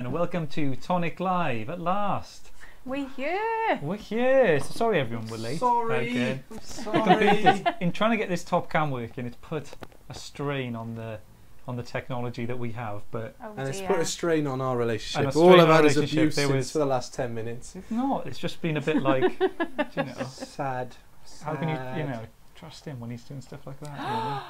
and welcome to Tonic Live at last. We're here. We're here. So sorry everyone we're late. Sorry. In trying to get this top cam working, it's put a strain on the technology that we have, but and it's put a strain on our relationship. All All about his abuse for the last 10 minutes. It's not. It's just been a bit like, sad. How can you trust him when he's doing stuff like that? Really?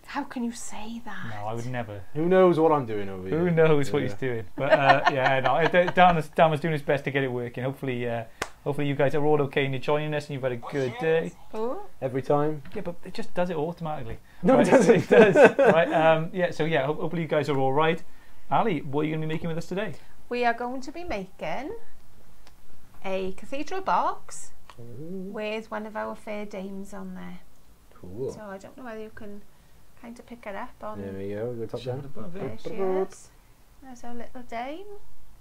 How can you say that? No, I would never. Who knows what I'm doing over here? Who knows what he's doing? But Dan was doing his best to get it working. Hopefully you guys are all okay and you're joining us and you've had a good day. Oh. Every time? Yeah, but it just does it automatically. No, right? it doesn't. It does. Right. Hopefully you guys are all right. Ali, what are you going to be making with us today? We are going to be making a cathedral box with one of our fair dames on there. Cool. So I don't know whether you can kind of pick it up on. There we go. Go top down. There she is. There's our little dame.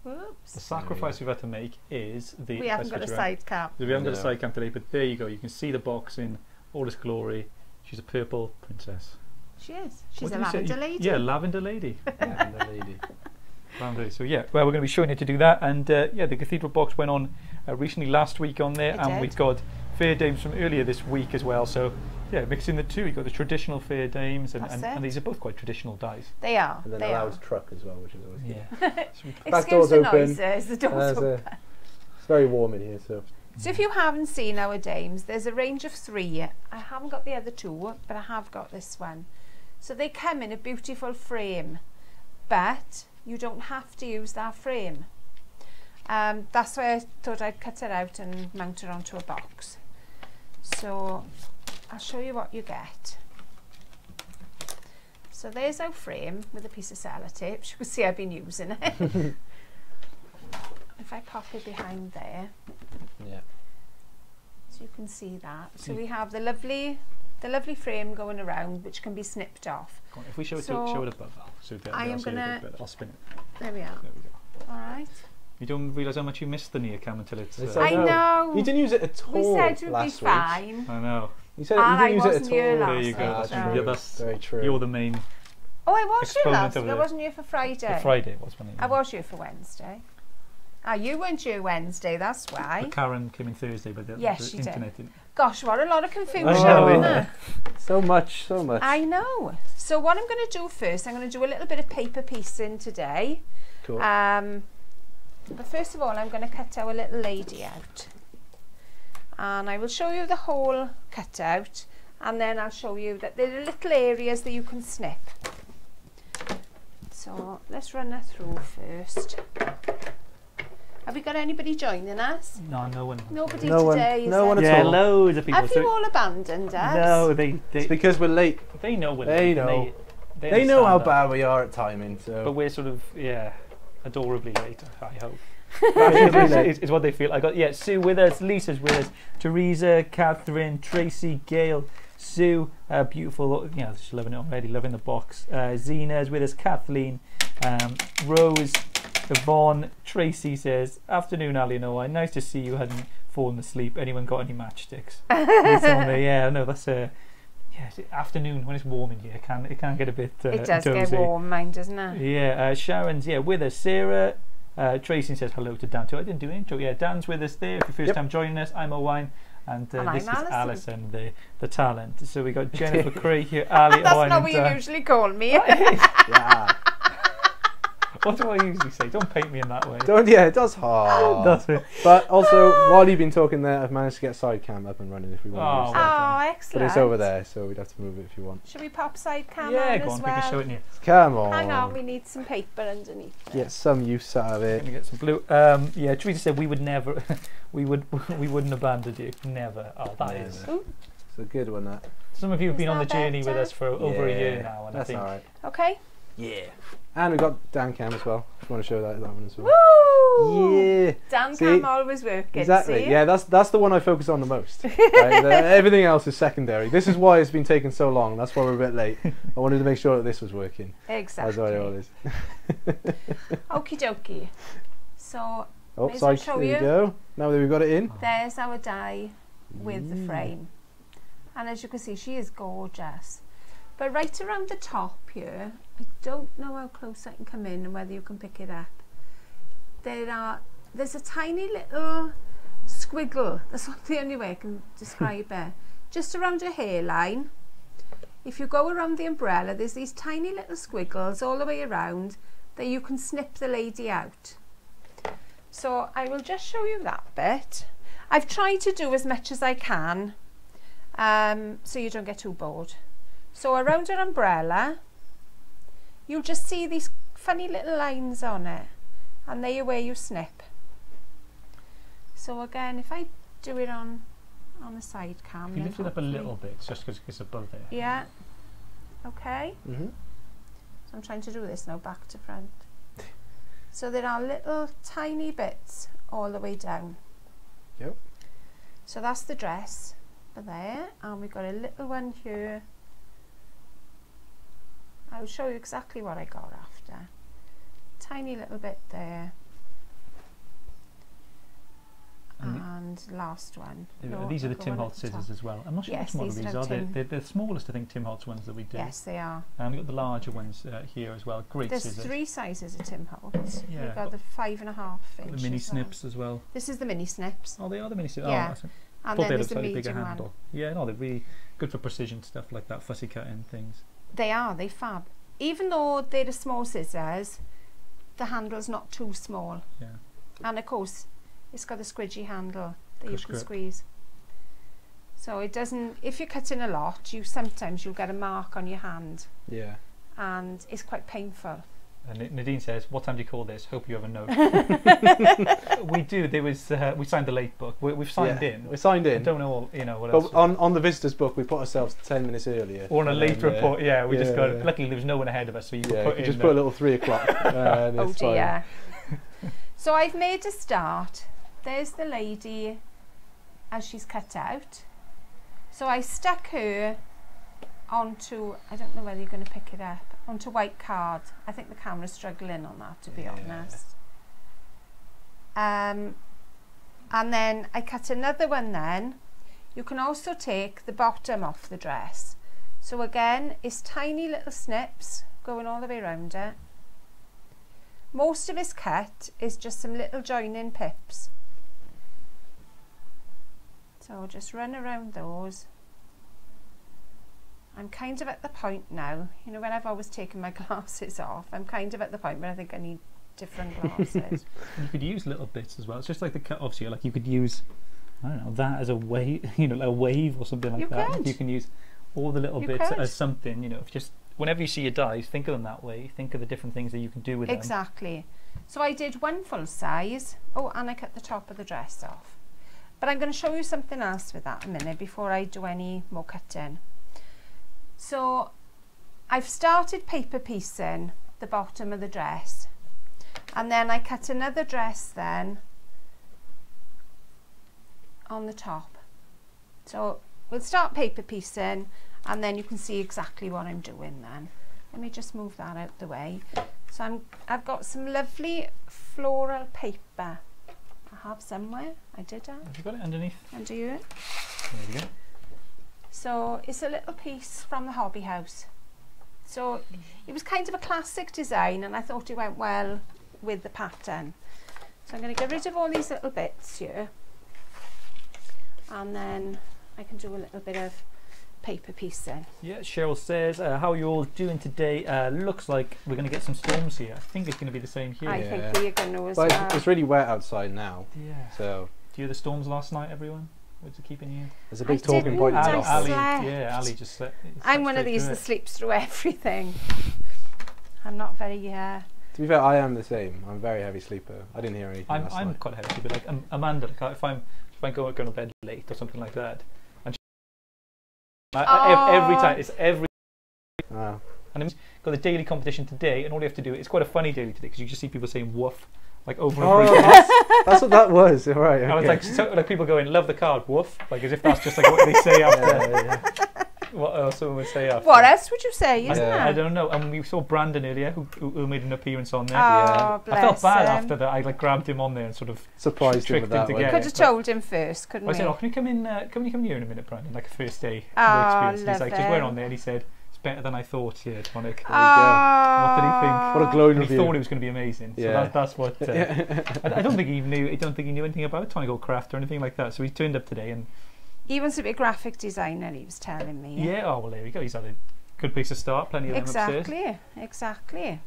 Whoops. The sacrifice we've had to make is the. We haven't got a side cam. We haven't got a side cam today, but there you go. You can see the box in all its glory. She's a purple princess. She is. She's a lavender lady. Yeah, lavender lady. Lavender lady. Lavender. So yeah, well, we're going to be showing you to do that, and the cathedral box went on recently last week on there, and we've got fair dames from earlier this week as well. So yeah, mixing the two, you've got the traditional fair dames, and these are both quite traditional dies. They are. And then a loud truck as well, which is always good. Excuse the noises. The door's open. It's very warm in here, so. So if you haven't seen our dames, there's a range of 3. I haven't got the other 2, but I have got this one. So they come in a beautiful frame, but you don't have to use that frame. That's why I thought I'd cut it out and mount it onto a box. So I'll show you what you get. So there's our frame with a piece of sellotape. You can see I've been using it. If I pop it behind there, so you can see that. So we have the lovely frame going around, which can be snipped off. If we show it above, I am gonna. I'll spin it. There we are. There we go. All right. You don't realise how much you missed the near cam until it's. I know. You didn't use it at all. We said it would be fine. Week. I know. You said you didn't use it at all. There you go. That's true. That's very true. You're the main. Oh, I was here last week. I wasn't here for Friday. The Friday was when I was here for Wednesday. Ah, you weren't here Wednesday, that's why. But Karen came in Thursday, but the internet didn't. Gosh, what a lot of confusion. I know, so much. I know. So what I'm going to do first, I'm going to do a little bit of paper piecing today. Cool. But first of all, I'm going to cut our little lady out. And I will show you the whole cutout, and then I'll show you that there are little areas that you can snip. So let's run her through first. Have we got anybody joining us? No one. Nobody today. No one at all. Yeah, loads of people. Have you all abandoned us? No, it's because we're late. They know we're late. They know how bad we are at timing. So. But we're sort of adorably late. I hope. It's what they feel. I got Sue with us, Lisa's with us, Teresa, Catherine, Tracy, Gail, Sue, beautiful. She's loving it already. Loving the box. Zena's with us, Kathleen, Rose. Yvonne, Tracy says, "Afternoon, Ali and Owen. Nice to see you hadn't fallen asleep. Anyone got any matchsticks?" That's afternoon when it's warm in here. It can get a bit. It does dozy. get warm, mine, doesn't it? Yeah. Sharon's with us. Sarah, Tracy says hello to Dan too. I didn't do an intro. Yeah, Dan's with us there. If you're first time joining us, I'm Owen. And this is Alison, the talent. So we got Jennifer Craig here, Ali, That's Owen, not what you usually call me. Yeah. What do I usually say? Don't paint me in that way. It does hard. That's it. But also, while you've been talking there, I've managed to get side cam up and running if we want to use it. Oh, excellent. But it's over there, so we'd have to move it if you want. Should we pop side cam on go as on, well? we can show it in here. Come on. Hang on, we need some paper underneath. Get some use out of it. Let me get some blue. Teresa said we would never, we wouldn't abandon you. Never. Oh, that is. Ooh. It's a good one, that. Some of you have been on the journey with us for over a year now, and that's I think. Alright. Okay. Yeah. And we've got Dan cam as well. If you want to show that one as well. Woo! Yeah. Dan cam always working. Exactly. See? Yeah, that's the one I focus on the most. Right? Everything else is secondary. This is why it's been taking so long. That's why we're a bit late. I wanted to make sure that this was working. Exactly. That's what it is. Okie dokie. So, there you go. Now that we've got it in. There's our die with the frame. And as you can see, she is gorgeous. But right around the top here, I don't know how close I can come in and whether you can pick it up. there's a tiny little squiggle. That's the only way I can describe it. Just around your hairline. If you go around the umbrella, there's these tiny little squiggles all the way around that you can snip the lady out. So I will just show you that bit. I've tried to do as much as I can, so you don't get too bored. So around your umbrella, you'll just see these funny little lines on it, and they're where you snip. So again, if I do it on the side cam, if you lift it up a little bit, just because it's above there. Yeah. Okay. Mm-hmm. So I'm trying to do this now, back to front. So there are little tiny bits all the way down. Yep. So that's the dress for there, and we've got a little one here. I'll show you exactly what I got after. Tiny little bit there. And last one. These are the Tim Holtz scissors as well. I'm not sure which model these are. They're the smallest, I think, Tim Holtz ones that we do. Yes, they are. And we've got the larger ones here as well. Great There's scissors. 3 sizes of Tim Holtz. Yeah. We've got the 5.5 inch. The mini snips as well. This is the mini snips. Oh, they are the mini snips. Yeah. Oh, I And thought then they there's had the a slightly bigger medium handle. one. Yeah, no, they're really good for precision stuff like that, fussy cutting things. They are, they fab. Even though they're the small scissors, the handle's not too small. Yeah. And of course, it's got a squidgy handle that Push you can grip. squeeze. So it doesn't, if you're cutting a lot, sometimes you'll get a mark on your hand. Yeah. And it's quite painful. And Nadine says, "What time do you call this? Hope you have a note." We do. There was we signed the late book. We've signed in. We signed in. I don't know all, what but else. on the visitors book, we put ourselves 10 minutes earlier. Or on a late report. Yeah, we just got. Yeah. Luckily, there was no one ahead of us, so you could put in. Just put a little 3 o'clock. Oh dear. So I've made a start. There's the lady as she's cut out. So I stuck her onto, I don't know whether you're going to pick it up, onto white card. I think the camera's struggling on that, to be honest. And then I cut another one then. You can also take the bottom off the dress. So again, it's tiny little snips going all the way around it. Most of his cut is just some little joining pips. So just run around those. I'm kind of at the point now, when I've always taken my glasses off, I'm kind of at the point where I think I need different glasses. You could use little bits as well. It's just like the cut, obviously, like you could use, I don't know, that as a wave, like a wave or something like that. Could. You can use all the little bits as something, if just whenever you see your dies, think of them that way. Think of the different things that you can do with them. Exactly. So I did one full size. Oh, and I cut the top of the dress off. But I'm going to show you something else with that in a minute before I do any more cutting. So I've started paper piecing the bottom of the dress, and then I cut another dress then on the top. So we'll start paper piecing, and then you can see exactly what I'm doing then. Let me just move that out the way. So I've got some lovely floral paper. I have somewhere. I did have. Have you got it underneath? Under you. There we go. So it's a little piece from the hobby house. So it was kind of a classic design, and I thought it went well with the pattern. So I'm going to get rid of all these little bits here, and then I can do a little bit of paper piecing. Yeah, Cheryl says, how are you all doing today? Looks like we're going to get some storms here. I think it's going to be the same here. I think we're going to as well. well. It's really wet outside now. Yeah. So. Do you hear the storms last night, everyone? What's it keeping you? There's a big talking point. Ali just slept. I'm one of these that sleeps through everything. I'm not very. To be fair, I am the same. I'm a very heavy sleeper. I didn't hear anything. I'm quite a heavy sleeper. Like Amanda, if I go to bed late or something like that, and every time it's every. Oh. And I've got the daily competition today, and all you have to do, it's quite a funny daily today because you just see people saying woof, like over and over again. That's what that was, right? Okay. And it's like people going, love the card, woof, like as if that's just like what they say after. What else someone would say after? What else would you say? I don't know. And we saw Brandon earlier, who made an appearance on there. Oh, bless I felt bad him. after that. I grabbed him on there and sort of surprised him with that. To Could have told him first, couldn't we? I said, "Oh, can you come in? Can you come here in a minute, Brandon? Like a first day Oh, experience." And he's like, "Just we're on there." And he said, better than I thought here, Tonic. There you go. What did he think? What a glowing He review. thought it was going to be amazing. So Yeah. that's what. I don't think he knew. I don't think he knew anything about Tonic Craft or anything like that. So he turned up today and. He wants to be a graphic designer, he was telling me. Yeah. Oh well, there we go. He's had a good place to start. Plenty of them upstairs. Exactly.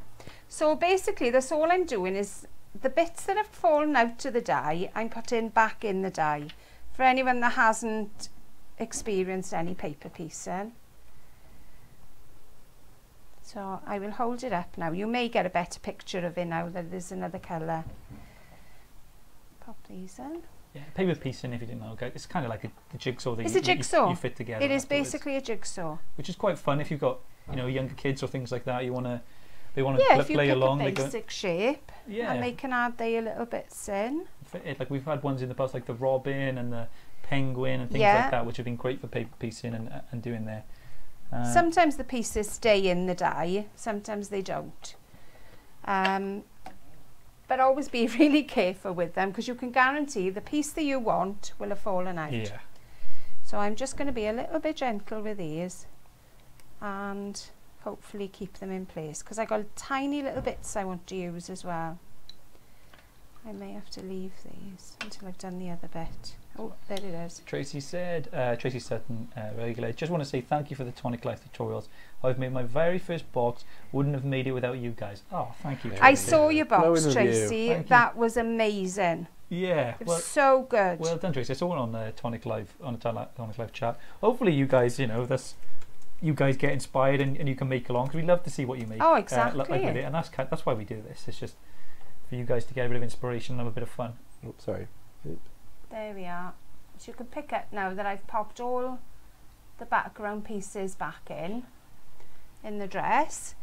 So basically, that's all I'm doing is the bits that have fallen out to the die, I'm putting back in the die. For anyone that hasn't experienced any paper piecing. So I will hold it up now. You may get a better picture of it now that there's another colour. Pop these in. Yeah, paper piecing, if you didn't know, okay, it's kind of like a jigsaw that It's a jigsaw. you fit together. It is afterwards, basically a jigsaw. which is quite fun if you've got younger kids or things like that. They want to Yeah, if you play pick along. a They go, basic shape yeah, and they can add their little bits in. fit it. Like we've had ones in the past, like the robin and the penguin and things Yeah. like that, which have been great for paper piecing and doing there. Sometimes the pieces stay in the die, sometimes they don't. But always be really careful with them because you can guarantee the piece that you want will have fallen out. Yeah. So I'm just going to be a little bit gentle with these and hopefully keep them in place because I got tiny little bits I want to use as well. I may have to leave these until I've done the other bit. Oh, there it is. Tracy said, Tracy Sutton, regular. Just want to say thank you for the Tonic Life tutorials. I've made my very first box. Wouldn't have made it without you guys. Oh, thank you, Tracy. I saw your box, Glowing review. Tracy. Thank you. That was amazing. Yeah. It Well, was so good. well done, Tracy. I saw it on the Tonic Live Tonic Live chat. Hopefully, you guys, you guys get inspired and you can make along because we love to see what you make. Oh, exactly. Like with it, and that's why we do this. It's just for you guys to get a bit of inspiration and have a bit of fun. Oh, sorry. There we are. So you can pick up now that I've popped all the background pieces back in the dress.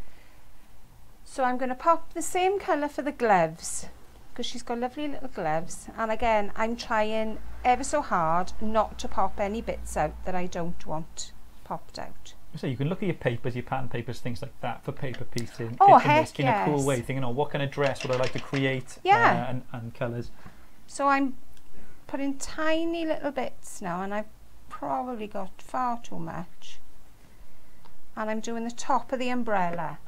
So I'm going to pop the same colour for the gloves because she's got lovely little gloves. And again, I'm trying ever so hard not to pop any bits out that I don't want popped out. So you can look at your papers, your pattern papers, things like that for paper piecing. Oh, in heck a cool yes. way, thinking, what kind of dress would I like to create? Yeah. And colours. So I'm putting tiny little bits now and I've probably got far too much. And I'm doing the top of the umbrella.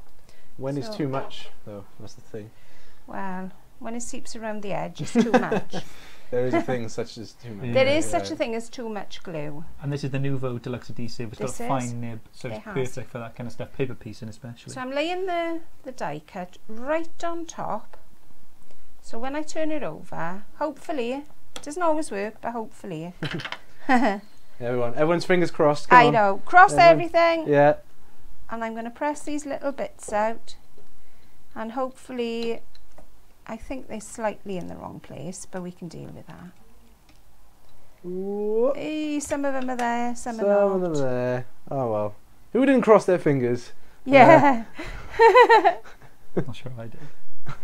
When is So- too much, though? That's the thing. Well, when it seeps around the edge, it's too much. There is a thing such as too much. There is such a thing as too much glue. And this is the Nouveau Deluxe Adhesive. It's got This a is? fine nib, so It it's has. perfect for that kind of stuff, paper piecing especially. So I'm laying the die cut right on top. So when I turn it over, hopefully, it doesn't always work, but hopefully. Everyone's fingers crossed. Come I on. know, cross Everyone- everything. Yeah. And I'm going to press these little bits out and hopefully I think they're slightly in the wrong place, but we can deal with that. Whoop. Some of them are there, some are Some of not. them there. Oh well. Who didn't cross their fingers? Yeah. Not sure I did.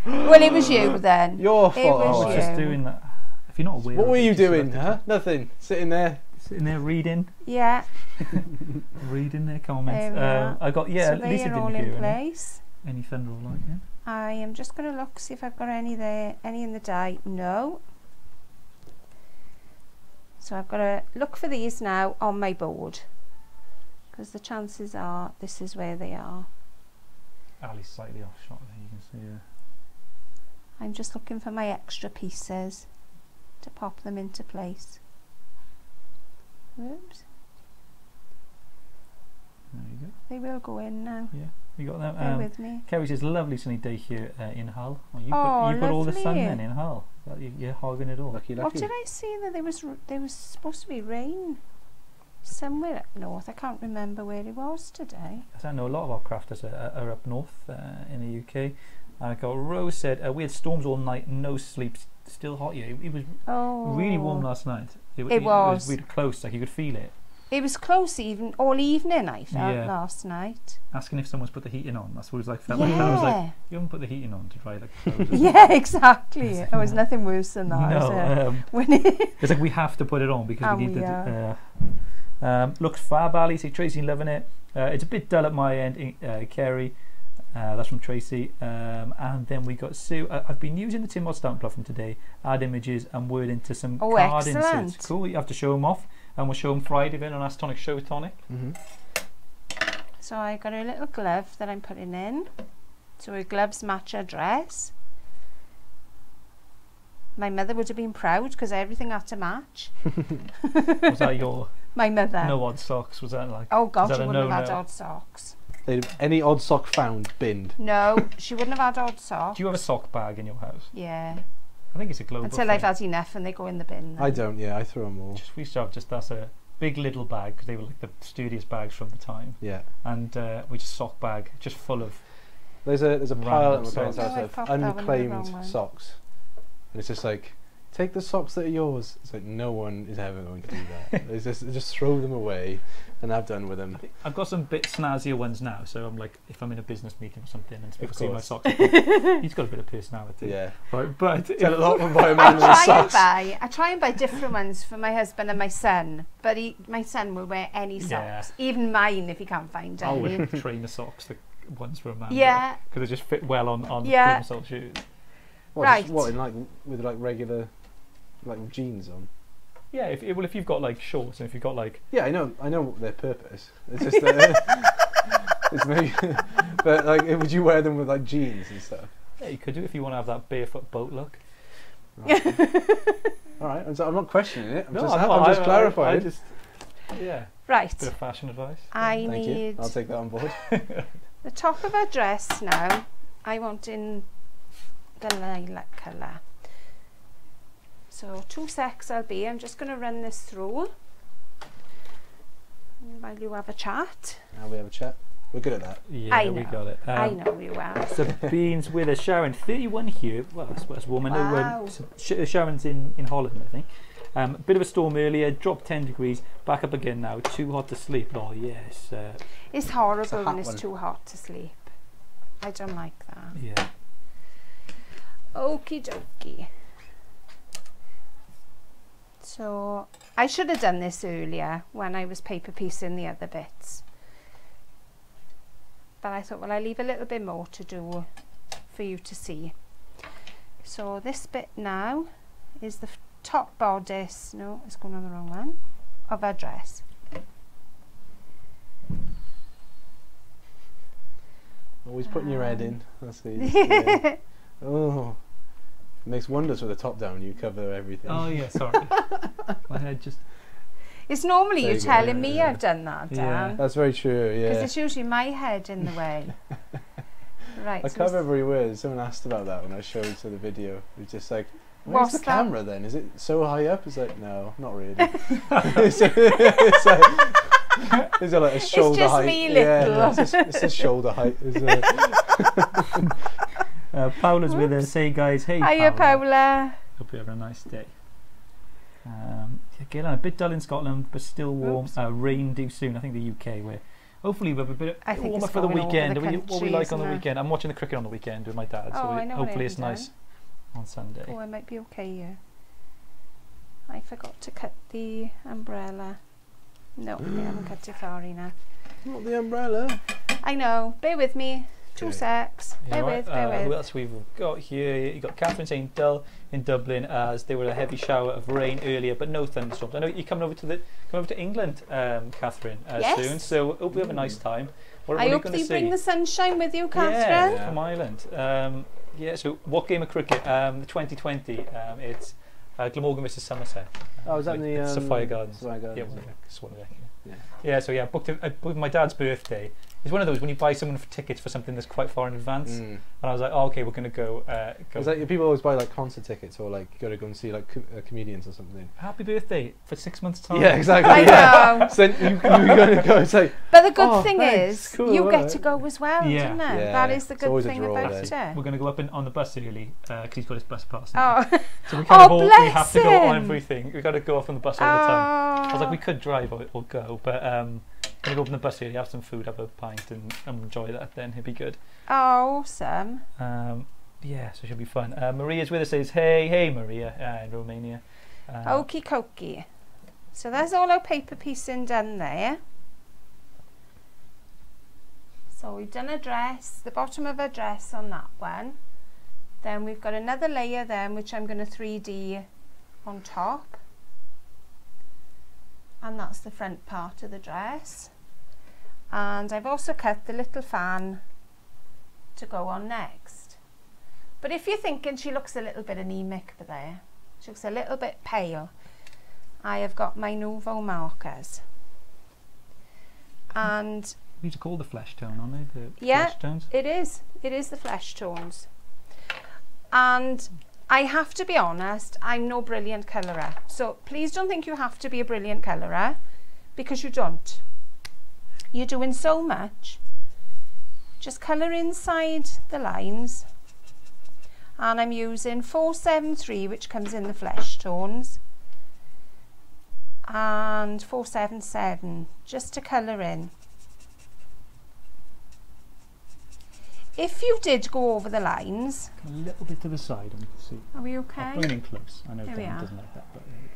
Well, it was you then. Your It fault. was I Oh, was well. you. just doing that. If you're not aware, What of were it, you just have doing? to- Huh? Nothing. Sitting there. Sitting there reading Yeah. their comments. There we are. I got So at they least it are all didn't in hear place. any thunder or lightning. I am just going to look, see if I've got any there, any in the die. No. So I've got to look for these now on my board because the chances are this is where they are. Ali's slightly off shot there, you can see. I'm just looking for my extra pieces to pop them into place. Oops, There you go. they will go in now. You got that? Bear with me. Kerry says, lovely sunny day here in Hull. Oh, you Oh, got all the sun lovely. then in Hull. You're hogging it all. Lucky, What lucky. did I see that there was supposed to be rain somewhere up north? I can't remember where it was today. I know a lot of our crafters are up north in the UK. I got Rose said, we had storms all night, no sleep, still hot here. It was really warm last night. It was. was really close, like you could feel it. It was close even all evening I felt Yeah. last night. Asking if someone's put the heating on. That's what it was like. Felt like I was like, you haven't put the heating on to dry like clothes. Yeah, exactly. There was nothing worse than that. was there? No, When it it's like we have to put it on because And we need we to. Looks fab, Ali. Say Tracy, loving it. It's a bit dull at my end, Kerry. That's from Tracy. And then we got Sue. I've been using the Tin Mod stamp plug from today. Add images and word into some card excellent. inserts. Cool. You have to show them off, and we'll show them Friday then on Ask Tonic Show with Tonic. Mm-hmm. So I got her little glove that I'm putting in. So her gloves match her dress. My mother would have been proud because everything had to match. Was that your My mother. no odd socks? Was that like? Oh God, that she a wouldn't have had no-no? odd socks. Any odd sock found, binned. No, she wouldn't have had odd socks. Do you have a sock bag in your house? Yeah. I think it's a global Until thing. I've had enough and they go in the bin. Then. I don't, yeah, I throw them all. We used to have that's a big little bag because they were like the sturdiest bags from the time. Yeah. And we just sock bag just full of. There's a pile at my Random parents' socks. house Oh, I of popped that one in the wrong unclaimed one. socks. And it's just like, take the socks that are yours. It's like, no one is ever going to do that. It's just throw them away and have done with them. I've got some bit snazzier ones now, so I'm like, if I'm in a business meeting or something and people see my course. socks, he's got a bit of personality. Yeah. Right, but Tell a lot by a man with socks. I try and buy different ones for my husband and my son, but my son will wear any socks, Yeah. even mine if he can't find I any. would trainer socks, the ones for a man. Yeah. Because they just fit well on Yeah. sole shoes. What, what, in like with like regular like jeans on? Yeah, if you've got like shorts and if you've got like Yeah, I know their purpose. It's just it's maybe, but like, would you wear them with like jeans and stuff? yeah, you could do if you want to have that barefoot boat look. Right. All right, I'm not questioning it. I'm No, just clarifying. I just bit Right, of fashion advice. I Thank you. need I'll take that on board. the top of her dress now. I want in the lilac colour. So 2 secs I'll be. I'm just going to run this through while you have a chat. Now we have a chat. We're good at that. Yeah, I we know. got it. I know you are. Sabine's with us. Sharon, 31 here. Well, that's warm. I know Wow. Sharon's in Holland, I think. Bit of a storm earlier, dropped 10 degrees, back up again now. Too hot to sleep. Oh, yes. It's horrible It's a when hot it's one. too hot to sleep. I don't like that. Yeah. Okie dokie. So I should have done this earlier when I was paper piecing the other bits. But I thought, well, I'll leave a little bit more to do for you to see. So this bit now is the top bodice, no, it's going on the wrong one, of our dress. Always putting your head in. That's the. Yeah. Oh, it makes wonders with the top down. You cover everything. Oh, yeah, sorry. My head just... It's normally There you you go, telling me yeah. I've done that, Yeah. Dan. That's very true. Because Yeah. it's usually my head in the way. Right. I so cover this- everywhere. Someone asked about that when I showed to the video. It was just like, where's What's the that? camera then? Is it so high up? It's like, no, not really. it's like a shoulder just height. me Yeah, little. no, it's just shoulder height. Paula's with us. Hey, guys. Hey, Hiya, Paula. Hope you're having a nice day. Again, a bit dull in Scotland, but still warm. Oops. Rain due soon. I think the UK, where hopefully we'll have a bit I think warmer it's for the going over weekend. the What we country, like on the isn't it? weekend. I'm watching the cricket on the weekend with my dad, so Oh, I know what I hopefully it's haven't nice on Sunday. Oh, I might be okay here. I forgot to cut the umbrella. No, I haven't cut it far enough. Not the umbrella. I know. Bear with me. 2 secs. Bear Right, with. who else we've got here? You got Catherine saying dull in Dublin as there were a heavy shower of rain earlier, but no thunderstorms. I know you're coming over to England, Catherine, Yes. soon. So hope we have a nice time. What I are you hope going that to you see? bring the sunshine with you, Catherine. Yeah, from Ireland. Yeah. So what game of cricket? The 2020. It's Glamorgan versus Somerset. Oh, is that in the Sophia Gardens? Sophia Gardens, Yeah, yeah. Swanwick. Yeah. Yeah, so yeah, I booked my dad's birthday. It's one of those when you buy someone for tickets for something that's quite far in advance, and I was like, oh, okay, we're going to go. It's like people always buy like concert tickets or like go and see like comedians or something. Happy birthday for 6 months' time. Yeah, exactly. I yeah. know. So then you're going to go. It's like, But the good Oh, thing thanks, is, cool, you get alright. to go as well, Yeah. isn't it? Yeah, That is the it's good always a thing draw about then. it. We're going to go up on the bus early because he's got his bus pass. now. Oh, So we kind of all, we bless have to go on him. everything. We've got to go off on the bus all the time. I was like, we oh. could drive or go, but going to go up on the bus early, have some food, have a pint, and enjoy that. Then it'd be good. Awesome. Yeah, so it should be fun. Maria's with us. Says, hey, Maria, in Romania. Okie dokie. So there's all our paper piecing done there. So we've done a dress, the bottom of a dress on that one. Then we've got another layer then, which I'm going to 3D on top. And that's the front part of the dress. And I've also cut the little fan to go on next. But if you're thinking she looks a little bit anemic there, she looks a little bit pale, I have got my Nouveau markers. And we to call the flesh tone, aren't they? The yeah, flesh tones? it is. It is the flesh tones. And I have to be honest, I'm no brilliant colourer. So please don't think you have to be a brilliant colourer, because you don't. You're doing so much. Just colour inside the lines. And I'm using 473, which comes in the flesh tones, and 477 just to colour in. If you did go over the lines, Come a little bit to the side and we can see. are we okay? I'll bring it in close. I know There we Dan are. doesn't like that, but there we go.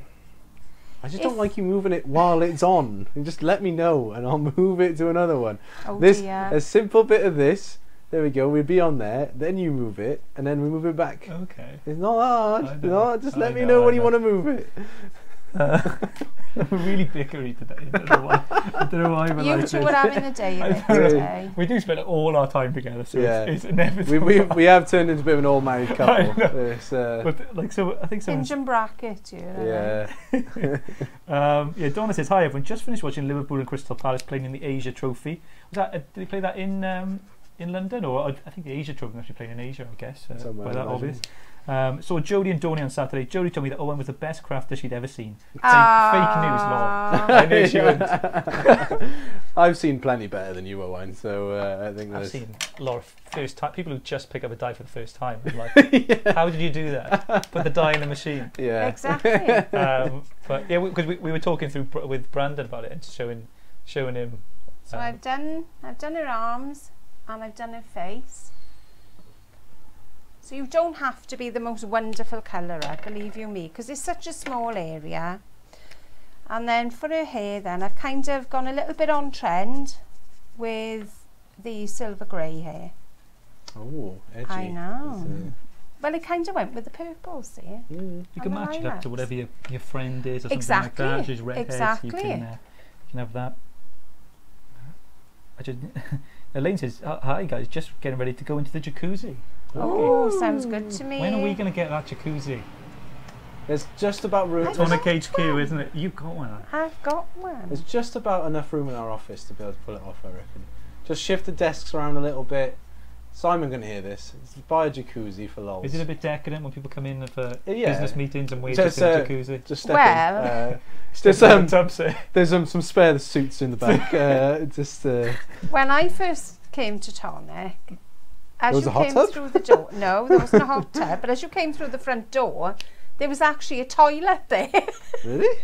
I just don't like you moving it while it's on. You just let me know and I'll move it to another one. Oh This dear. a simple bit of this. There we go. We'll be on there. Then you move it, and then we move it back. Okay. It's not hard. I know, No, just let I me know, know I when you know. want to move it. We're really bickery today. I don't know why. I don't know why we're You like two this. are having a day of it I know. today. We do spend all our time together, so Yeah. it's inevitable. We have turned into a bit of an old married I couple. know. It's, But like, so I think someone's. Hinge and bracket, you know. yeah. Yeah, Donna says, hi everyone, just finished watching Liverpool and Crystal Palace playing in the Asia Trophy. Was that, did they play that in London? Or I think the Asia Trophy actually playing in Asia, I guess. Somewhere, by that I imagine. obvious. Saw Jodie and Donnie on Saturday. Jodie told me that Owen was the best crafter she'd ever seen. Fake news, lol. I knew she wouldn't. I've seen plenty better than you, Owen, so I think I've that's... seen a lot of first time people who just pick up a die for the first time. I'm like, how did you do that? Put the die in the machine. Yeah. Exactly. But yeah, because we were talking through with Brandon about it and showing him. So I've done her arms and I've done her face. So you don't have to be the most wonderful colourer, believe you me, because it's such a small area. And then for her hair then, I've kind of gone a little bit on trend with the silver grey hair. Oh, edgy. I know. It's, Well, it kind of went with the purple, see? You can And the match it up to lilacs. whatever your friend is or something Exactly, like that. Just redhead, exactly. you can have that. I just Elaine says, hi guys, just getting ready to go into the jacuzzi. Oh, sounds good to me. When are we going to get that jacuzzi? There's just about room. I Tonic don't HQ, know. isn't it? You've got one. I've got one. There's just about enough room in our office to be able to pull it off, I reckon. Just shift the desks around a little bit. Simon can hear this. It's buy a jacuzzi for lols. Is it a bit decadent when people come in for Yeah. business meetings and wait Just, in the jacuzzi? Just step Well- in. There's There's some spare suits in the back. When I first came to Tonic, as There was you a hot came tub? through the door, no, there wasn't a hot tub, but as you came through the front door, there was actually a toilet there. Really?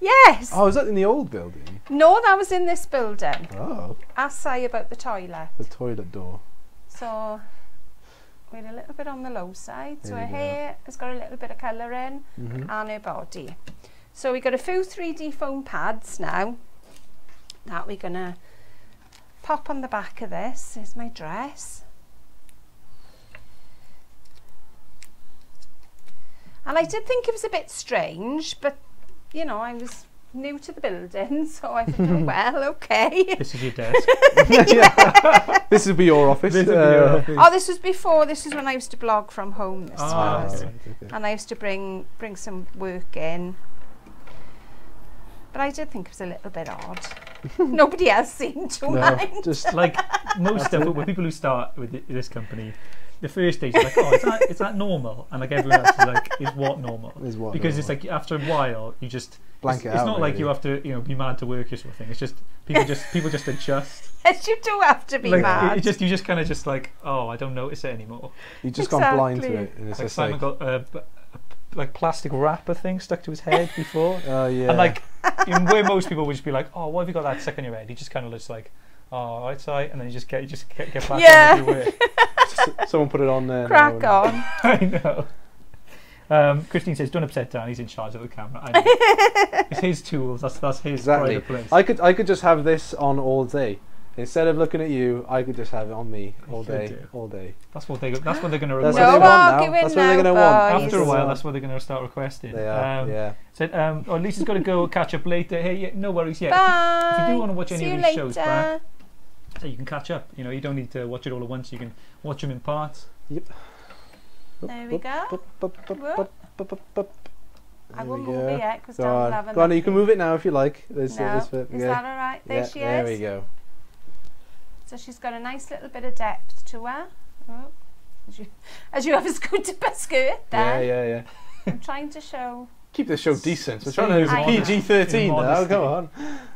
Yes. Oh, is that in the old building? No, that was in this building. Oh, Ask Si about the toilet. the toilet door. So we're a little bit on the low side. So There her you go. hair has got a little bit of colour in, Mm-hmm. and her body. So we've got a few 3D foam pads now that we're gonna pop on the back of this. Here's my dress. And I did think it was a bit strange, but you know, I was new to the building, so I thought, oh, well, okay. This is your desk. This would be your office. This would be your office. Oh, this was before. This is when I used to blog from home. This was, okay. and I used to bring some work in. But I did think it was a little bit odd. Nobody else seemed to mind. Just Like most stuff, with people who start with this company, the first stage is like, oh, is that normal? And like everyone else is like, is what normal? Is what Because normal. it's like after a while, you just Blank it it's out, not like really. you have to be mad to work or sort of thing. It's just people just adjust. Yes, you do have to be Like mad. you just kind of just like, oh, I don't notice it anymore. You've just gone blind to Exactly. it, and it's Like just Simon like, got like plastic wrapper thing stuck to his head before. oh yeah. And like, where most people would just be like, "Oh, why have you got that stuck on your head?" He just kind of looks like, "Oh, right side," and then you just get back Yeah. on with your work. Someone put it on there. Crack now, on. I know. Christine says, "Don't upset Dan. He's in charge of the camera. I know. It's his tools. That's his Exactly. private place." I could just have this on all day. Instead of looking at you, I could just have it on me all You could day, do. all day. That's what they're going to That's request. what they No want now. arguing That's what they're now, gonna want. boys. After a while, that's what they're going to start requesting. They are. Yeah. Said, Lisa's got to go catch up later. Hey, yeah, no worries. Yeah, if you do Bye. want to watch any See of you these shows later. back, so you can catch up. You know, you don't need to watch it all at once. You can watch them in parts. Yep. There we go. I won't move it yet because Go Dad will on. have Go on, enough you can here. move it now if you like. Is that alright? There she is. There we go. So she's got a nice little bit of depth to her. Oh, as you have a scooter skirt there. Yeah. I'm trying to show. Keep the show decent. We're So trying to I- PG-13 now. modesty. Come on.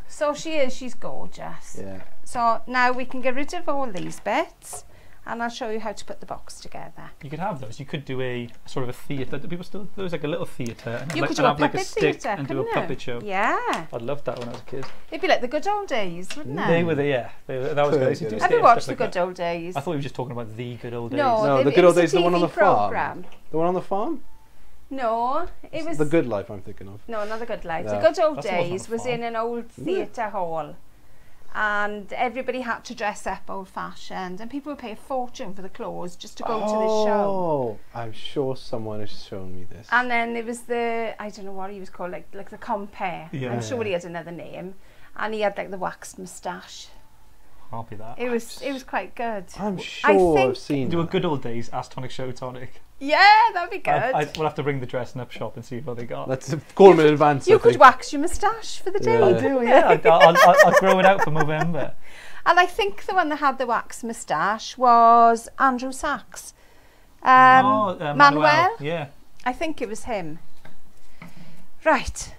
So she's gorgeous. Yeah. So now we can get rid of all these bits and I'll show you how to put the box together. You could have those. You could do a sort of a theatre. Do people still do like a little theatre? And You like, could do and a have like a puppet stick theatre, and do a couldn't you? puppet show. Yeah. I'd love that when I was a kid. It'd be like the good old days, wouldn't it? They were the that was good. I used to do Have Have you sketch watched stuff the like good that. old days? I thought we were just talking about the good old days. No, the it good old was a days, the one on TV the farm. programme. The one on the farm? No, it was The Good Life I'm thinking of. No, not the good life. No. The good old That's the one on days the was farm. in an old theatre hall. And everybody had to dress up old fashioned and people would pay a fortune for the clothes just to go to the show. Oh, I'm sure someone has shown me this. And then there was the, I don't know what he was called, like the compare. Yeah. I'm sure he had another name. And he had like the waxed moustache. I'll be that. It was quite good. I'm sure think- I've seen Do a that. good old days Ask Tonic Show Tonic. Yeah, that'd be good. We'll have to ring the dressing up shop and see what they got. Let's call them in advance. You I could think. wax your moustache for the day. Yeah. I do, yeah. I'll grow it out for November. And I think the one that had the wax moustache was Andrew Sachs. Manuel. Yeah. I think it was him. Right.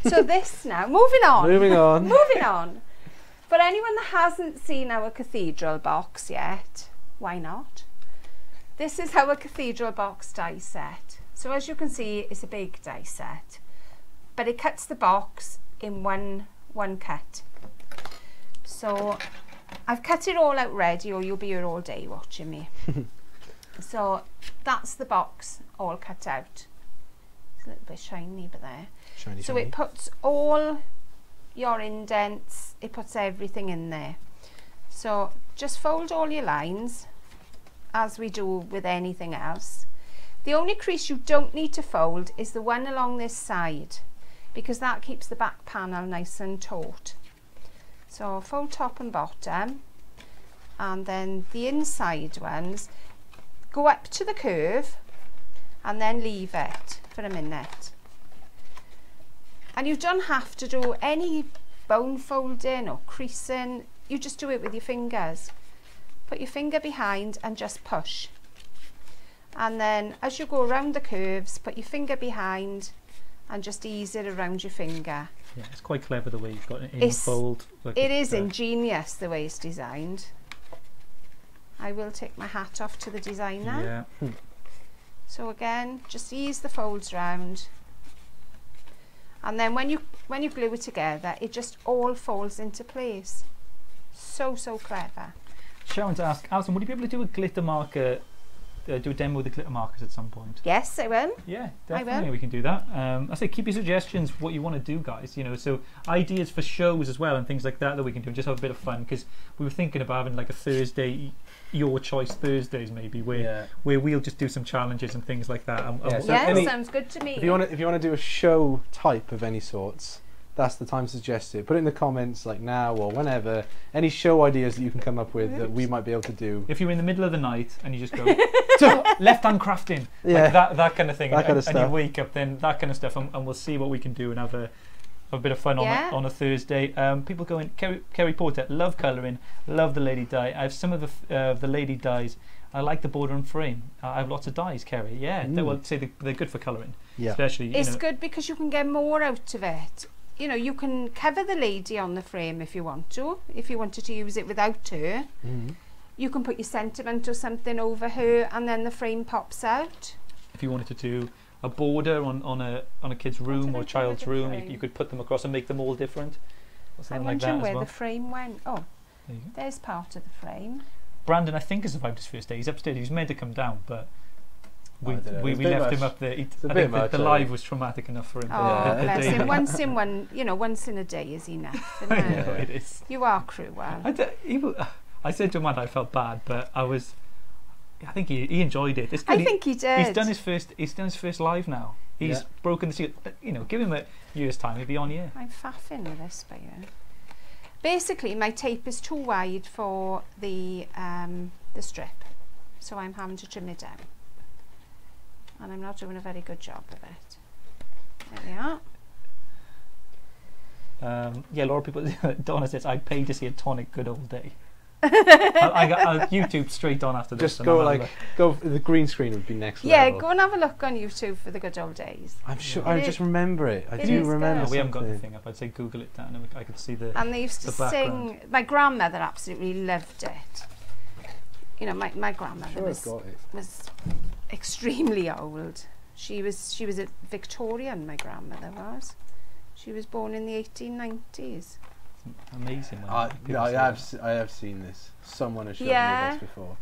So this now, moving on. Moving on. Moving on. For anyone that hasn't seen our cathedral box yet, why not? This is our cathedral box die set. So as you can see, it's a big die set, but it cuts the box in one cut. So I've cut it all out ready, or you'll be here all day watching me. So that's the box all cut out. It's a little bit shiny, but there. Shiny, So shiny. it puts all your indents, it puts everything in there. So just fold all your lines as we do with anything else. The only crease you don't need to fold is the one along this side, because that keeps the back panel nice and taut. So fold top and bottom, and then the inside ones go up to the curve and then leave it for a minute. And you don't have to do any bone folding or creasing, you just do it with your fingers. Put your finger behind and just push. And then as you go around the curves, put your finger behind and just ease it around your finger. Yeah, it's quite clever the way you've got it in It's- fold. Like It is ingenious the way it's designed. I will take my hat off to the designer. Yeah. So again, just ease the folds round. And then when you glue it together, it just all falls into place. So clever. Sharon to ask, Alison, would you be able to do a glitter marker, do a demo with the glitter markers at some point? Yes, I will. Yeah, I will. definitely we can do that. I say keep your suggestions, what you want to do, guys. You know, so ideas for shows as well and things like that that we can do. Just have a bit of fun, because we were thinking of having like a Thursday, your choice Thursdays maybe, where we'll just do some challenges and things like that. Yeah, so Yeah, any- sounds good to me. If you want to do a show type of any sorts, that's the time to suggest it. Put it in the comments, like now or whenever. Any show ideas that you can come up with that we might be able to do. If you're in the middle of the night and you just go left hand crafting, Yeah. like that kind of thing, That kind of and you stuff. wake up, then that kind of stuff, and we'll see what we can do and have a bit of fun Yeah. on a Thursday. People going, Kerry Porter, love colouring, love the lady die. I have some of the lady dies. I like the border and frame. I have lots of dies, Kerry. Yeah, well, say they're good for colouring, Yeah. especially. It's you know, good because you can get more out of it. You know, you can cover the lady on the frame if you want to. If you wanted to use it without her, you can put your sentiment or something over her, and then the frame pops out. if you wanted to do a border on a kid's room did I or do child's with the room, frame? you could put them across and make them all different. Or I'm something like wondering that where as well. the frame went. Oh, There you go. there's part of the frame. Brandon, I think, has survived his first day. He's upstairs. He was meant to come down, but we I don't know. we It's a bit left him much. up there. I a think bit much, the I live think. was traumatic enough for him. Oh, the bless day. him. Once in a day is enough. Isn't I it? know it is. You are cruel. I said to him I felt bad, but I think he enjoyed it. It's good. I think he did. He's done his first live now. He's Yeah. broken broken the seal. You know, give him a year's time, he'll be on here. I'm faffing with this for you. Basically, my tape is too wide for the strip, so I'm having to trim it down. And I'm not doing a very good job of it. There we are. Yeah, a lot of people. Donna says, "I'd pay to see a Tonic good old day." I'll YouTube straight on after this. Just go the green screen would be next level. Yeah, go and have a look on YouTube for the good old days. I'm sure. I just remember it. I do remember. No, we haven't got the thing up. I'd say Google it down, and I could see the. And they used to sing. My grandmother absolutely loved it. You know, my grandmother was extremely old. She was a Victorian. My grandmother was. She was born in the 1890s. Amazing. I have seen this. Someone has shown me this before.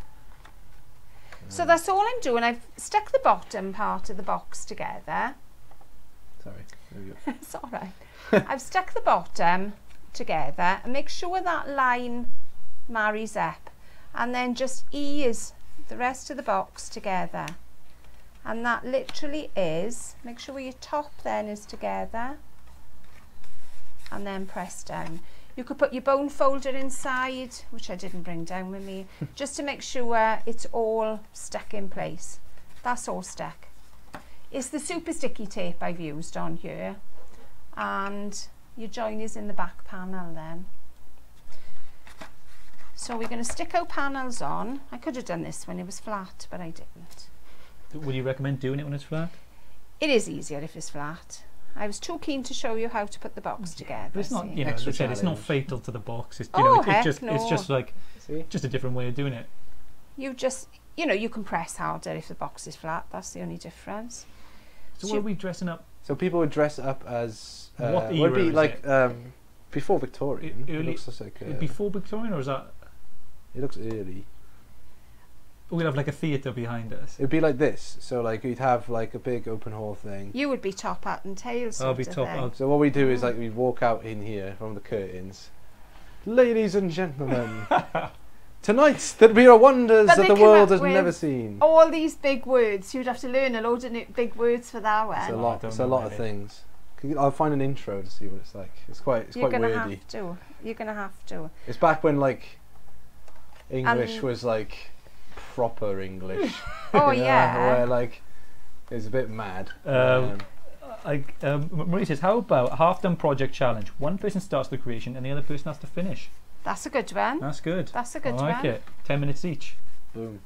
So that's all I'm doing. I've stuck the bottom part of the box together. Sorry. There we go. It's all right. I've stuck the bottom together and make sure that line marries up, and then just ease the rest of the box together. And that literally is, make sure your top then is together, and then press down. You could put your bone folder inside, which I didn't bring down with me, just to make sure it's all stuck in place. That's all stuck. It's the super sticky tape I've used on here, and your join is in the back panel then. So we're going to stick our panels on. I could have done this when it was flat, but I didn't. Would you recommend doing it when it's flat? It is easier if it's flat. I was too keen to show you how to put the box together. But it's not, you know, as I said, it's not fatal to the box. It's, it's just like, just a different way of doing it. You just, you know, you can press harder if the box is flat. That's the only difference. So what are we dressing up? So people would dress up as what era would be is like it? Before Victorian. It looks like before Victorian, or is that? It looks early. We'll have like a theatre behind us. It'd be like this. So like you'd have like a big open hall thing. You would be top hat and tail sort I'll be of top thing. out. So what we do is like we walk out in here from the curtains. Ladies and gentlemen, tonight there be wonders that the world has never seen. All these big words. You'd have to learn a load of big words for that one. It's a lot of things. I'll find an intro to see what it's like. It's quite wordy. You're gonna have to. It's back when like English was like proper English. Oh yeah. Where like it's a bit mad. Marie says, how about half done project challenge? One person starts the creation and the other person has to finish. That's a good one. That's good. That's a good one. I like it. 10 minutes each. Boom.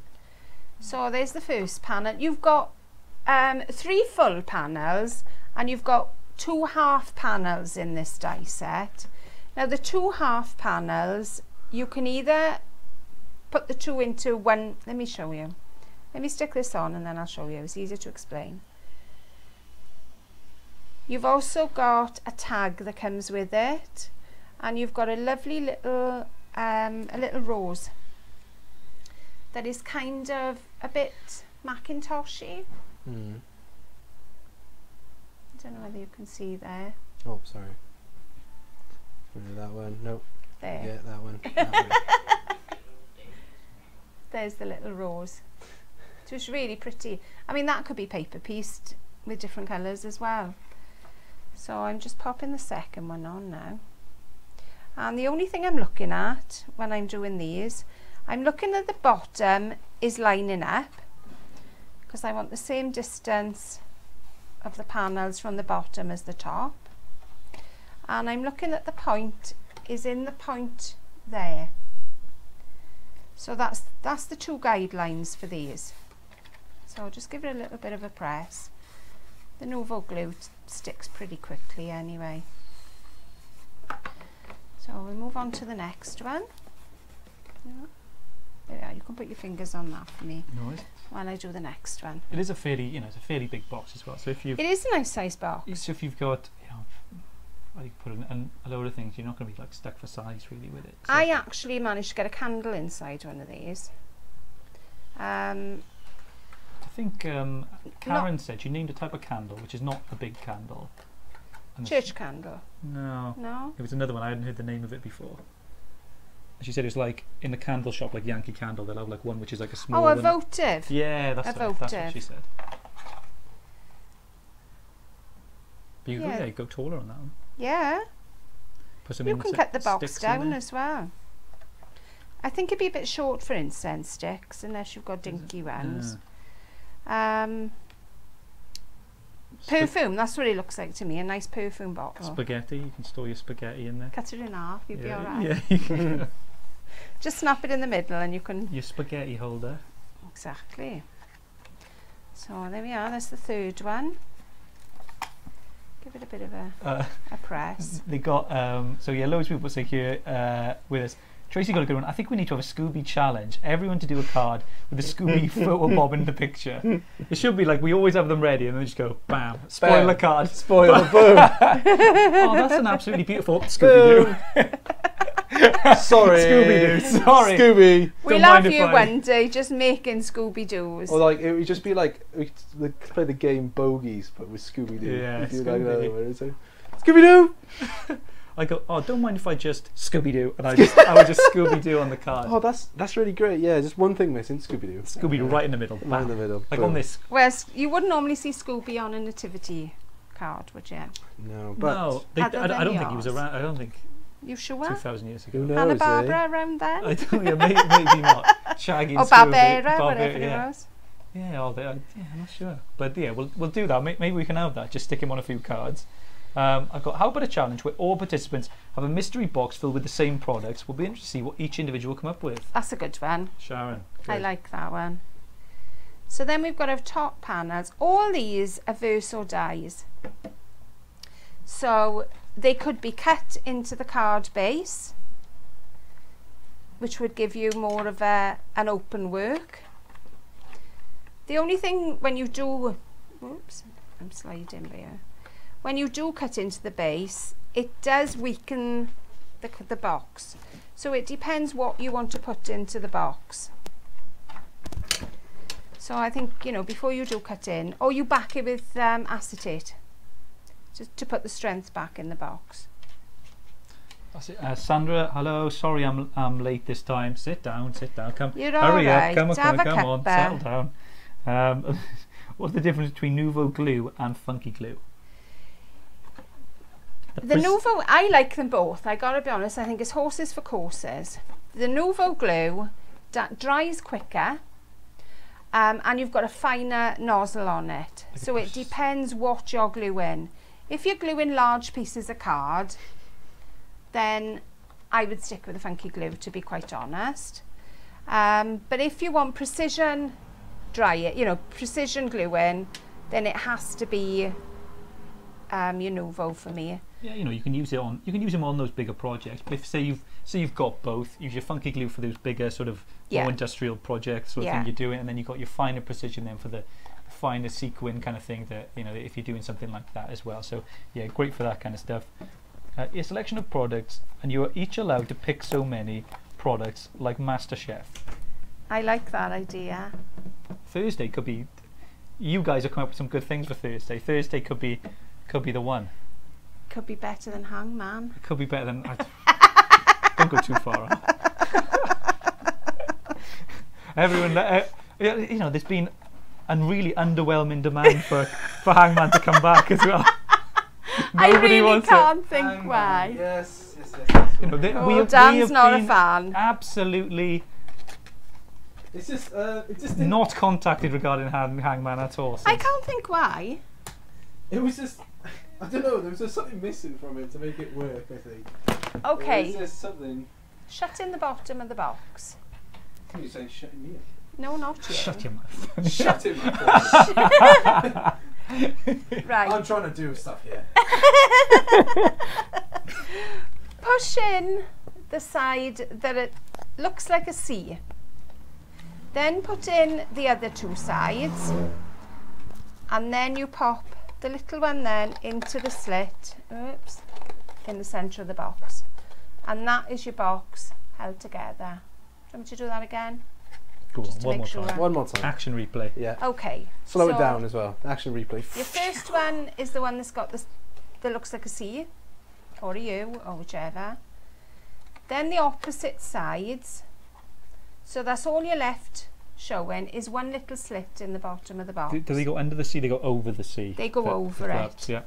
So there's the first panel. You've got 3 full panels and you've got 2 half panels in this die set. Now the 2 half panels, you can either put the 2 into one. Let me show you. Let me stick this on and then I'll show you. It's easier to explain. You've also got a tag that comes with it, and you've got a lovely little a little rose that is kind of a bit Macintoshy. Mm. I don't know whether you can see there. Oh, sorry. That one. Nope. There. Yeah, that one. That one. There's the little rose. So it's really pretty. I mean, that could be paper pieced with different colours as well. So I'm just popping the second one on now. And the only thing I'm looking at when I'm doing these, I'm looking at the bottom is lining up, because I want the same distance of the panels from the bottom as the top. And I'm looking at the point is in the point there. So that's the 2 guidelines for these. So I'll just give it a little bit of a press. The Nouveau glue sticks pretty quickly anyway. So we'll move on to the next one. Yeah. There we are. You can put your fingers on that for me while I do the next one. It is a fairly, it's a fairly big box as well. So if you, it is a nice size box. So if you've got, you put in a load of things, you're not going to be like stuck for size really with it. So. I actually managed to get a candle inside one of these. I think Karen said she named a type of candle which is not a big candle. And church candle? No. No? It was another one, I hadn't heard the name of it before. She said it was like in the candle shop, like Yankee Candle, they'll have like one which is like a small one. Oh, a votive. Yeah, that's what she said. But you go taller on that one. Yeah. Put some You can cut the box sticks in down there. as well. I think it'd be a bit short for incense sticks unless you've got dinky ones. Perfume, that's what it looks like to me, a nice perfume bottle. Spaghetti, you can store your spaghetti in there. Cut it in half, you'd be alright. Yeah, you can. Just snap it in the middle and you can... Your spaghetti holder. Exactly. So there we are, that's the third one. Give it a bit of a press. They got, so yeah, loads of people say here with us. Tracy got a good one. I think we need to have a Scooby challenge. Everyone to do a card with a Scooby photo bob in the picture. It should be like we always have them ready and then just go bam, spoiler card. Spoiler, boom. Oh, that's an absolutely beautiful Scooby-Doo. Sorry. Scooby-Doo, sorry. Scooby. We'll have you one day just making Scooby-Doos. Or like, it would just be like, we could play the game Bogies, but with Scooby-Doo. Yeah, We'd do Scooby. like that, Scooby-Doo! I go, oh, don't mind if I just Scooby-Doo, and I would just Scooby-Doo on the card. Oh, that's really great. Yeah, just one thing missing, Scooby-Doo. Scooby-Doo right in the middle. Right in the middle. Like boom. on this. Whereas you wouldn't normally see Scooby on a nativity card, would you? No, but No, Other I than don't think he was yours. around. I don't think You sure? 2,000 years who ago. knows, Anna eh? Barbara around then? I don't know, maybe not. Shaggy and Or Scooby. Barbera, whatever yeah. it was. Yeah, yeah, I'm not sure. But yeah, we'll do that. Maybe we can have that. Just stick him on a few cards. I've got, how about a challenge where all participants have a mystery box filled with the same products? We'll be interested to see what each individual come up with. That's a good one. Sharon. I good. like that one. So then we've got our top panels. All these are verso dies. So they could be cut into the card base, which would give you more of an open work. The only thing when you do, oops, I'm sliding here. When you do cut into the base, it does weaken the box. So it depends what you want to put into the box. So I think, you know, before you do cut in, or you back it with acetate, just to put the strength back in the box. That's it. Sandra, hello. Sorry, I'm late this time. Sit down. Come. You're Hurry all up. right. Come on. Have a Come on. cuppa. Settle down. What's the difference between Nouveau glue and funky glue? The Nouveau, I like them both. I gotta be honest. I think it's horses for courses. The Nouveau glue dries quicker, and you've got a finer nozzle on it. So it depends what you're gluing. If you're gluing large pieces of card, then I would stick with the funky glue, to be quite honest. But if you want precision precision gluing, then it has to be your Nouveau for me. Yeah, you know, you can use them on those bigger projects. But if say you've got both, use your funky glue for those bigger sort of more industrial projects sort of thing you're doing, and then you've got your finer precision then for the finer sequin kind of thing that, you know, if you're doing something like that as well. So yeah, great for that kind of stuff. Your selection of products, and you are each allowed to pick so many products like MasterChef. I like that idea. Thursday could be, you guys are coming up with some good things for Thursday. Thursday could be the one. Could be better than Hangman. It could be better than. Don't go too far. Everyone, you know, there's been a really underwhelming demand for Hangman to come back as well. I Nobody really wants can't it. think why. Yes. You know, Dan's not a fan. Absolutely. It's just Not contacted regarding Hangman at all. I can't think why. It was just, I don't know, there was just something missing from it to make it work, I think. Okay. It was just something. Shut in the bottom of the box. You're saying shutting me up. No, not you. Shut your mouth. Shut him up. Right. I'm trying to do stuff here. Push in the side that it looks like a C. Then put in the other two sides, and then you pop the little one then into the slit, oops, in the centre of the box. And that is your box held together. Do you want me to do that again? Go on, Just to one make more sure. time. One more time. Action replay. Yeah. Okay. Slow it so down as well. Action replay. Your first one is the one that's got this, that looks like a C, or a U, or whichever. Then the opposite sides. So that's all you're left showing is one little slit in the bottom of the box. Do they go under the sea? They go over the sea. They go over it. Yeah.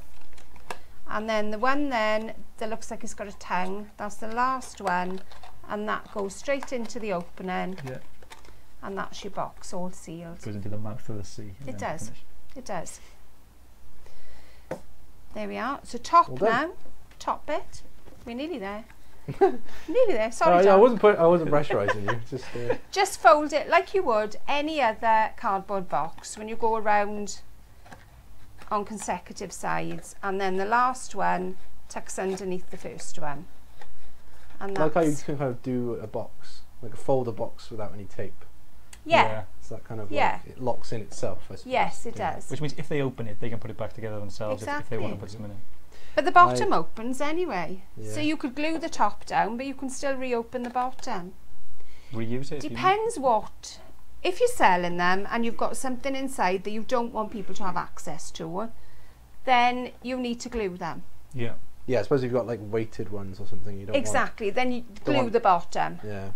And then the one then that looks like it's got a tongue, that's the last one, and that goes straight into the opening. Yeah. And that's your box all sealed. Goes into the mouth of the sea. It does. It does. There we are. So top Well done. now. Top bit. We're nearly there. Nearly there. Sorry, I John. wasn't pressurising you. Just Just fold it like you would any other cardboard box when you go around on consecutive sides, and then the last one tucks underneath the first one. And like that's, how you can kind of do a box, like a folder box without any tape. yeah. It's that kind of Yeah. like, it locks in itself, I suppose. Yes, it Yeah. does. Which means if they open it, they can put it back together themselves if they want to Exactly. put something in. But the bottom opens anyway. Yeah. So you could glue the top down, but you can still reopen the bottom. Reuse it. Depends what. If you're selling them and you've got something inside that you don't want people to have access to, then you need to glue them. Yeah. Yeah, I suppose you've got like weighted ones or something. You don't Exactly. Then you glue want- the bottom. Want,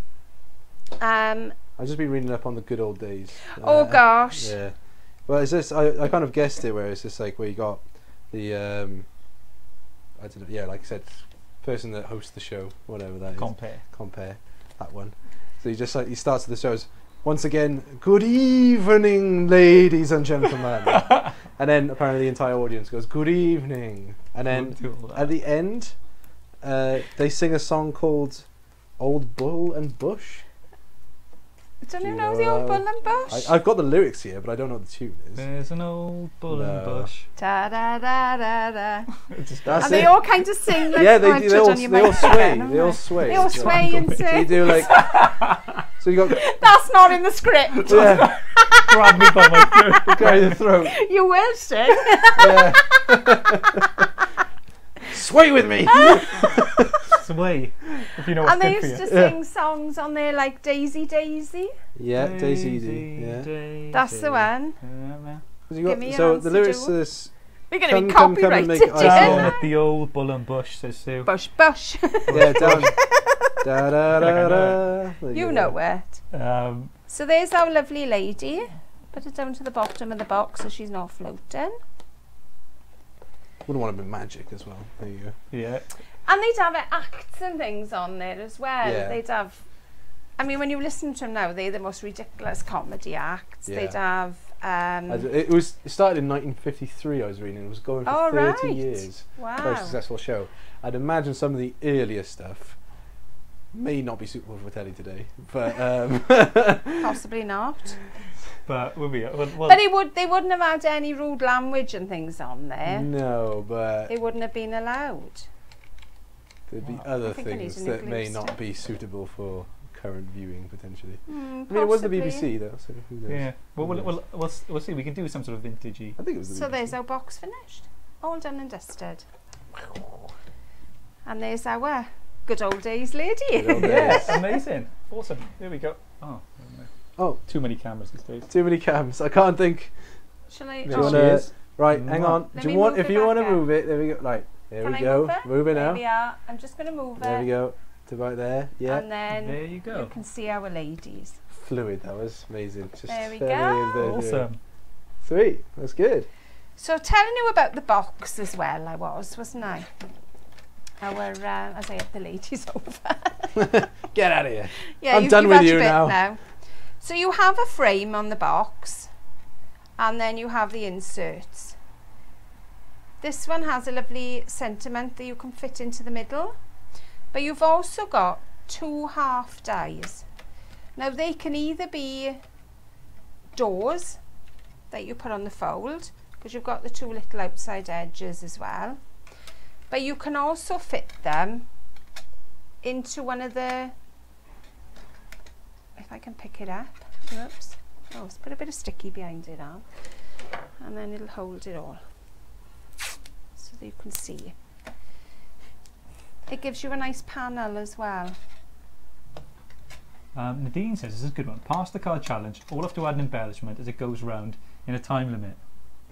Um, I've just been reading up on the good old days. oh gosh. Yeah. Well, it's just I kind of guessed it where it's just like where you got the I don't know. Yeah, like I said, person that hosts the show, whatever that is. Compare that one. So you just like he starts the shows. Once again, good evening, ladies and gentlemen. And then apparently the entire audience goes, good evening. And then at the end, they sing a song called Old Bull and Bush. Don't Do you you know know the old that bull one? and bush? I've got the lyrics here, but I don't know what the tune is. There's an old bull and No. bush. Da da da da da. That's And they it. all kind of sing like Yeah, they I've do. touched They on your all sway. microphone, They all haven't sway. They all So- sway and So you sing. do like. So you got That's not in the script. yeah, Grab me by my throat. go in the throat. You will sing. Yeah. Sway with me. Sway. If you know And what's they good for used you. to sing songs on there like Daisy Daisy. Yeah, Daisy. Yeah. That's the one. 'Cause you Give me your so the answer, lyrics Joe. is We're going to be Come and copyrighted. make it Down Yeah. at the old bull and bush, says Sue. Bush, bush. yeah down. Da da da da. You know it. Um, So there's our lovely lady. Put it down to the bottom of the box so she's not floating. Wouldn't want to be magic as well. There you go. yeah. And they'd have acts and things on there as well. Yeah. They'd have, I mean, when you listen to them now, they're the most ridiculous comedy acts. Yeah. They'd have, It started in 1953. I was reading. It was going for Oh, 30 right. years. Very wow. successful show. I'd imagine some of the earlier stuff may not be suitable for telly today, but Possibly not. But we'll be. Well, But they wouldn't have had any rude language and things on there. no, but It wouldn't have been allowed. there'd be Wow. other I think I need things a new that may glue not stick. be suitable for current viewing potentially. Mm, I mean, it was the possibly. BBC though, so who knows? yeah. Well, Who knows? we'll see. We can do some sort of vintagey. I think it was the So BBC. there's our box finished. All done and dusted. And there's our good old days lady. Good old days. Yeah, amazing, awesome. There we go. Oh, Oh, too many cameras these days. too many cams. I can't think. Shall I? Do There you oh, she wanna- is. Right, hang Mwah. on. Let Do me you want? move If it you want to back up. move it, there we go. Right, there Can we I go. move it? Move it There now. we are. I'm just going to move There it. we go. To about there. Yeah. And then There you go. you can see our ladies. Fluid. That was amazing. Just There we very go. good. Awesome. Sweet. That's good. So telling you about the box as well, wasn't I? Our, as I had the ladies over. Get out of here. Yeah, I'm done you've with had you your bit now. So you have a frame on the box, and then you have the inserts. This one has a lovely sentiment that you can fit into the middle, but you've also got 2 half dies. Now they can either be doors that you put on the fold, because you've got the 2 little outside edges as well, but you can also fit them into one of the, if I can pick it up, oops, oh, let's put a bit of sticky behind it now, and then it'll hold it all so that you can see. It gives you a nice panel as well. Nadine says this is a good one. Pass the card challenge. All have to add an embellishment as it goes round in a time limit.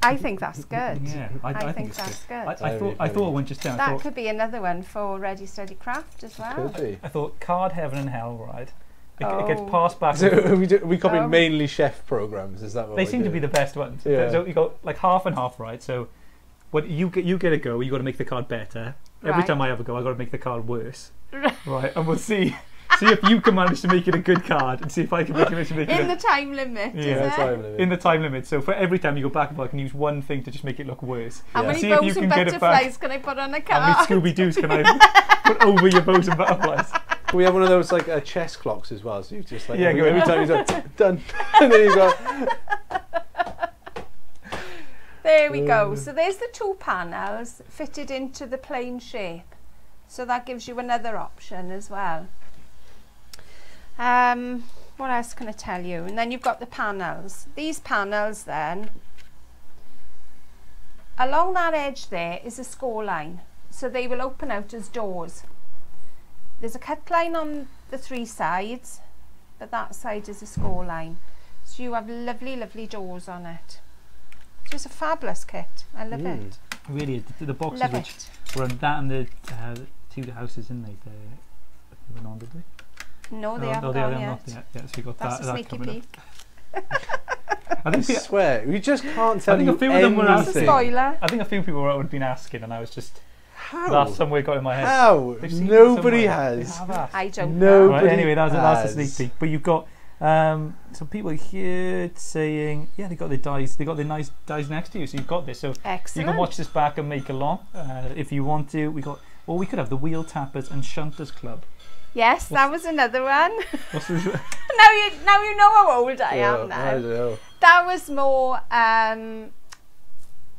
I think that's good. Yeah, I I think it's that's good. I thought one just down. I That thought, could be another one for Ready Steady Craft as well. Could be. I thought card heaven and hell, right? It gets Oh. passed back. So we copy Oh. mainly chef programs. Is that what They we're seem to be doing? the best ones. Yeah. So you got like half and half, right? So What you get a go, you got to make the card better. Every time I have a go, I got to make the card worse. Right, and we'll see if you can manage to make it a good card, and see if I can manage to make it in the time limit. In the time limit. So for every time you go back, I can use one thing to just make it look worse. How many bows and butterflies can I put on a card? How many Scooby-Doos can I put over your bows and butterflies? We have one of those like chess clocks as well, so you just like every time you go done, and then you go. There we go. So there's the 2 panels fitted into the plain shape. So that gives you another option as well. What else can I tell you? And then you've got the panels. These panels then, along that edge there is a score line. So they will open out as doors. There's a cut line on the 3 sides, but that side is a score line. So you have lovely, lovely doors on it. So it's a fabulous kit. I love it. It really is. The boxes love which it. were on that and the 2 houses, didn't they? They went on, did they? No, they haven't gone yet. Yeah, so you got That's that. a sneaky peek. I swear, we just can't tell you a few of them were That's a spoiler. I think a few people would have been asking, and I was just... How? That somewhere got in my head. How? Nobody has. I don't know. Right, anyway, that's a sneak peek. But you've got some people here saying, yeah, they got the dies. They got the nice dies next to you, so you've got this. So excellent. You can watch this back and make along if you want to. We could have the Wheel Tappers and Shunters Club. Yes, that was another one. What's this? now you know how old I am now. I don't know. That was more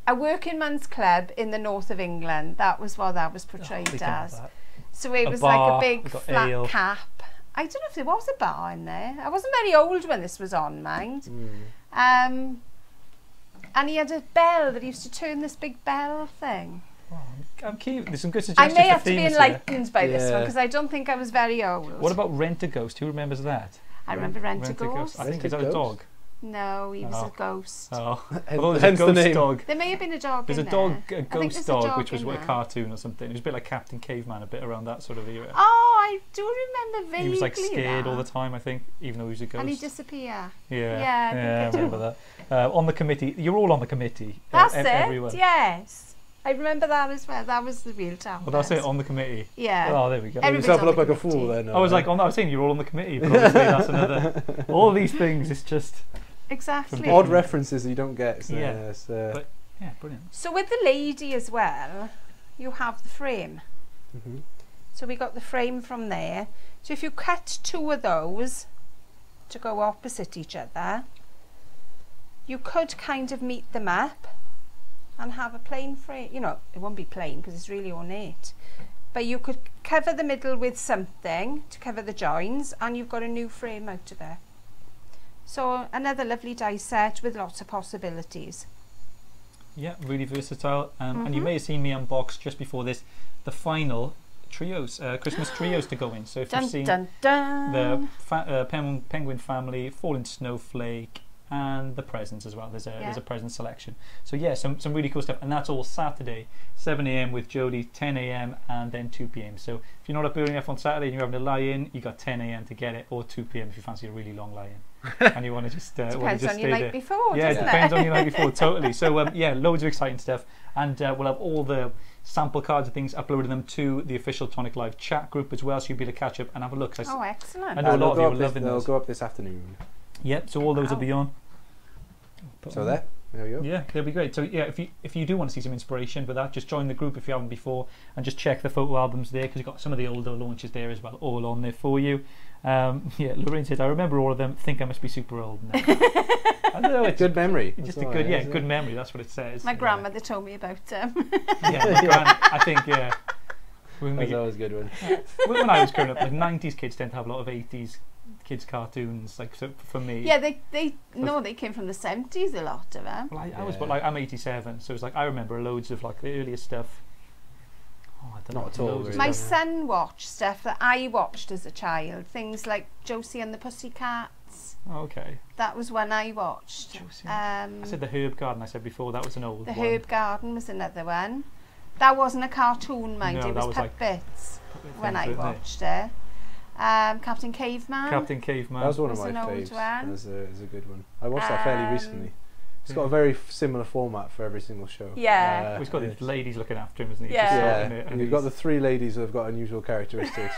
a working man's club in the north of England. That was what that was portrayed as. So it was like a big flat ale. Cap. I don't know if there was a bar in there. I wasn't very old when this was on, mind. And he had a bell that he used to turn this big bell thing. Oh, I'm keen. There's some good suggestions. I may have to be enlightened by this one because I don't think I was very old. What about Rent a Ghost? Who remembers that? I remember Rent a Ghost. I think is that a dog? No, he was a ghost. Oh, hence the name. Dog. There may have been a dog. There's in a dog, there. a ghost dog, which was a cartoon or something. It was a bit like Captain Caveman, a bit around that sort of era. Oh, I do remember vaguely. He was like scared all the time, I think, even though he was a ghost. And he'd disappear. Yeah, I remember that. On the committee, you're all on the committee. That's everyone. it. Yes, I remember that as well. That was the real time. Well, that's it, on the committee. Yeah. Oh, there we go. You yourself look like a fool then. I was like, I was saying you're all on the committee, but obviously that's another. All these things, it's just. Exactly. Odd references that you don't get. So but yeah, brilliant. So with the lady as well, you have the frame. So we got the frame from there. So if you cut 2 of those to go opposite each other, you could kind of meet them up and have a plain frame. You know, it won't be plain because it's really ornate. But you could cover the middle with something to cover the joins, and you've got a new frame out of it. So another lovely die set with lots of possibilities. Yeah, really versatile. And you may have seen me unbox just before this the final trios, Christmas trios to go in. So if you've seen the Penguin Family, Fallen Snowflake, and the presents as well. There's a present selection. So yeah, some really cool stuff. And that's all Saturday, 7 AM with Jodie, 10 AM and then 2 PM. So if you're not up early enough on Saturday and you're having a lie-in, you got 10 AM to get it, or 2 PM if you fancy a really long lie-in. And you want to just depends on your night before. Yeah, it depends on your night before, totally. So yeah, loads of exciting stuff, and we'll have all the sample cards and things, uploading them to the official Tonic Live chat group as well, so you'll be able to catch up and have a look. Oh, excellent! I know a lot of you are loving those. They'll go up this afternoon. Yep. So all those will be on. So there we go. Yeah, they'll be great. So yeah, if you do want to see some inspiration with that, just join the group if you haven't before, and just check the photo albums there, because you've got some of the older launches there as well, all on there for you. Yeah, Lorraine said, I remember all of them. Think I must be super old now. I don't know, it's good memory. Just a good, good memory. That's what it says. My grandmother told me about them. Yeah, I think that's always a good one. When I was growing up, like 90s kids tend to have a lot of 80s kids cartoons, like, so for me. Yeah, they came from the 70s, a lot of them. Well, I was, but like I'm 87, so it's like I remember loads of like the earliest stuff. Oh, I don't Not at all. Really. My son watched stuff that I watched as a child, things like Josie and the Pussycats. Oh, okay. That was one I watched. Josie. I said the Herb Garden. I said before that was an old one. The Herb Garden was another one. That wasn't a cartoon, mind. No, it was Puppets when I watched it. Captain Caveman. Captain Caveman. That was one of my faves. It was a good one. I watched that fairly recently. It's got a very similar format for every single show. Yeah. He's got these ladies looking after him, isn't he? Yeah. And you've got the 3 ladies who have got unusual characteristics.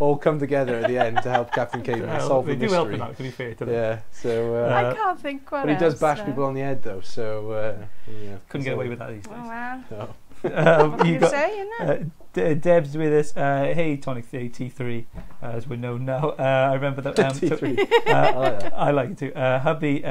all come together at the end to help Captain Caveman solve the mystery. They do help him out, to be fair to them. Yeah, so... I can't think what But he does bash people on the head, though, so... yeah. Couldn't get away with that these days. Oh, wow. No. You say, isn't it? Deb's with us. Hey, Tonic T3, as we know now. I remember that. T3. I like it too. Hubby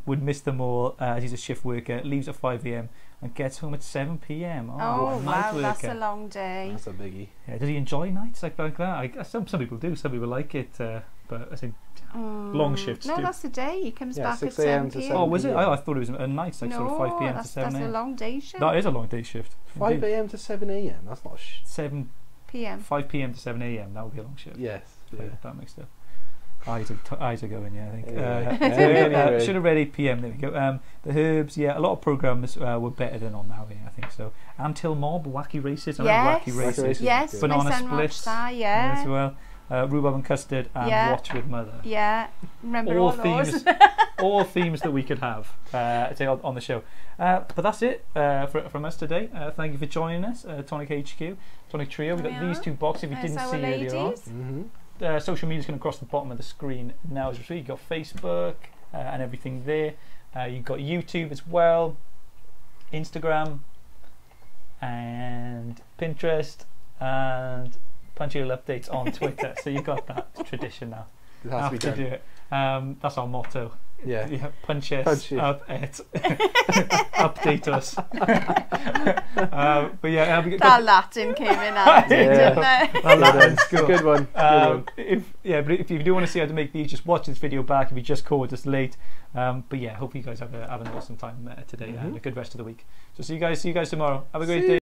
would miss them all as he's a shift worker, leaves at 5 a.m. and gets home at 7 p.m. Oh, wow, that's a long day. That's a biggie. Yeah, does he enjoy nights like that? Some people do. Some people like it, but I think long shifts. No, that's the day. He comes back at 6 a.m. 7 to p.m. 7 Oh, was it? I thought it was a night, like sort of 5 p.m. to 7 a.m. That's a long day shift. That is a long day shift. 5 a.m. to 7 a.m. That's not 7 p.m. 5 p.m. to 7 a.m. That would be a long shift. Yes. That makes up. Eyes are going, yeah, I think. Anyway. Should have read 8 p.m. There we go. The Herbs, yeah, a lot of programs were better than on now, yeah, I think so. Until Mob, Wacky Races, Yes, Wacky Races. Yes, Banana my son Splits, watched that, yeah. as well. Rhubarb and Custard and Watch with Mother. Yeah, remember all those. All themes that we could have on the show. But that's it from us today. Thank you for joining us, Tonic HQ, Tonic Trio. We've got these 2 boxes if you didn't see earlier on. Social media is going to cross the bottom of the screen now as we speak. You've got Facebook and everything there. You've got YouTube as well, Instagram and Pinterest and punchy little updates on Twitter. So you've got that tradition now. It has to be done. Do it. That's our motto. Yeah. Punch us up at update us. But yeah, that Latin came in handy, didn't it? Latin's cool. Good one. But if you do want to see how to make these, just watch this video back if you just caught us late. But yeah, hope you guys have an awesome time today and a good rest of the week. So see you guys tomorrow. Have a great day.